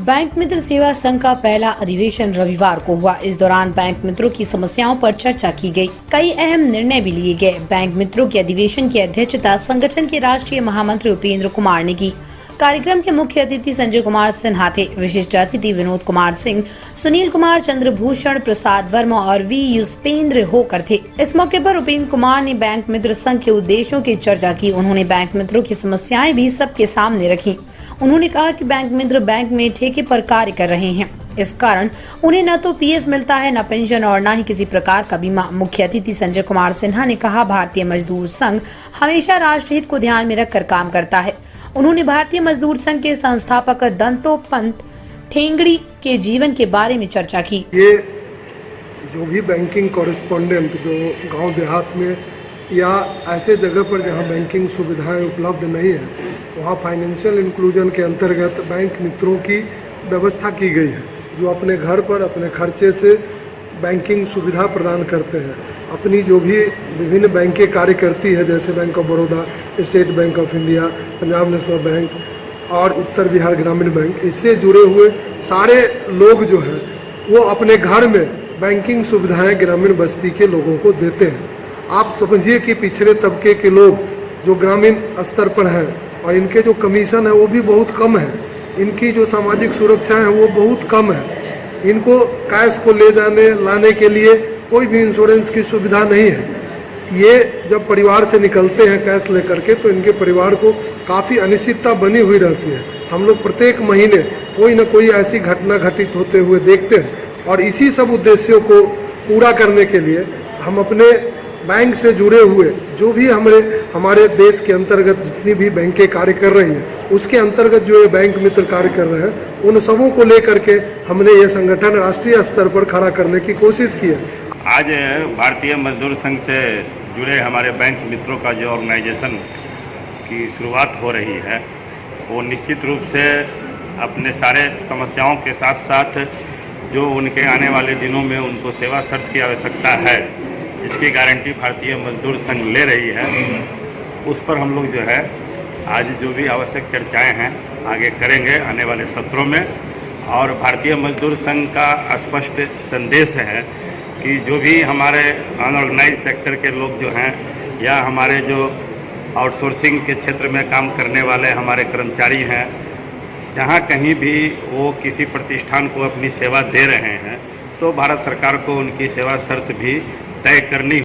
Bank मित्र सेवा संघ का पहला अधिवेशन रविवार को हुआ। इस दौरान बैंक मित्रों की समस्याओं पर चर्चा की गई। कई अहम निर्णय भी लिए गए। बैंक मित्रों के अधिवेशन की अध्यक्षता संगठन के राष्ट्रीय महामंत्री उपेंद्र कुमार ने की। कार्यक्रम के मुख्य अतिथि संजय कुमार सिन्हा थे। विशिष्ट अतिथि विनोद कुमार सिंह, सुनील कुमार, चंद्रभूषण प्रसाद वर्मा और वी युसपेंद्र होकर थे। इस मौके पर उपेंद्र कुमार ने बैंक मित्र संघ के उद्देश्यों की चर्चा की। उन्होंने बैंक मित्रों की समस्याएं भी सबके सामने रखी। उन्होंने कहा कि बैंक मित्र बैंक में ठेके पर कार्य कर रहे हैं, इस कारण उन्हें न तो पीएफ मिलता है, न पेंशन और न ही किसी प्रकार का बीमा। मुख्य अतिथि संजय कुमार सिन्हा ने कहा, भारतीय मजदूर संघ हमेशा राष्ट्रहित को ध्यान में रखकर काम करता है। उन्होंने भारतीय मजदूर संघ के संस्थापक दत्तोपंत ठेंगड़ी के जीवन के बारे में चर्चा की। ये जो भी बैंकिंग कॉरेस्पॉन्डेंट जो गांव देहात में या ऐसे जगह पर जहां बैंकिंग सुविधाएं उपलब्ध नहीं है, वहां फाइनेंशियल इंक्लूजन के अंतर्गत बैंक मित्रों की व्यवस्था की गई है, जो अपने घर पर अपने खर्चे से बैंकिंग सुविधा प्रदान करते हैं। अपनी जो भी विभिन्न बैंकें कार्य करती है, जैसे bank of Baroda, state bank of India, Punjab national bank और उत्तर बिहार ग्रामीण बैंक, इससे जुड़े हुए सारे लोग जो हैं वो अपने घर में बैंकिंग सुविधाएं ग्रामीण बस्ती के लोगों को देते हैं। आप समझिए कि पिछड़े तबके के लोग जो ग्रामीण स्तर पर हैं और इनके जो कमीशन है वो भी बहुत कम है, इनकी जो सामाजिक सुरक्षा है वो बहुत कम है। इनको कैश को ले जाने लाने के लिए कोई भी इंश्योरेंस की सुविधा नहीं है। ये जब परिवार से निकलते हैं कैश लेकर के, तो इनके परिवार को काफ़ी अनिश्चितता बनी हुई रहती है। हम लोग प्रत्येक महीने कोई न कोई ऐसी घटना घटित होते हुए देखते हैं और इसी सब उद्देश्यों को पूरा करने के लिए हम अपने बैंक से जुड़े हुए जो भी हमारे देश के अंतर्गत जितनी भी बैंकें कार्य कर रही हैं, उसके अंतर्गत जो ये बैंक मित्र कार्य कर रहे हैं, उन सबों को लेकर के हमने ये संगठन राष्ट्रीय स्तर पर खड़ा करने की कोशिश की है। आज भारतीय मजदूर संघ से जुड़े हमारे बैंक मित्रों का जो ऑर्गेनाइजेशन की शुरुआत हो रही है, वो निश्चित रूप से अपने सारे समस्याओं के साथ साथ जो उनके आने वाले दिनों में उनको सेवा शर्त की आवश्यकता है, जिसकी गारंटी भारतीय मजदूर संघ ले रही है, उस पर हम लोग जो है आज जो भी आवश्यक चर्चाएं हैं आगे करेंगे आने वाले सत्रों में। और भारतीय मजदूर संघ का स्पष्ट संदेश है कि जो भी हमारे अनऑर्गेनाइज सेक्टर के लोग जो हैं या हमारे जो आउटसोर्सिंग के क्षेत्र में काम करने वाले हमारे कर्मचारी हैं, जहाँ कहीं भी वो किसी प्रतिष्ठान को अपनी सेवा दे रहे हैं, तो भारत सरकार को उनकी सेवा शर्त भी तय करनी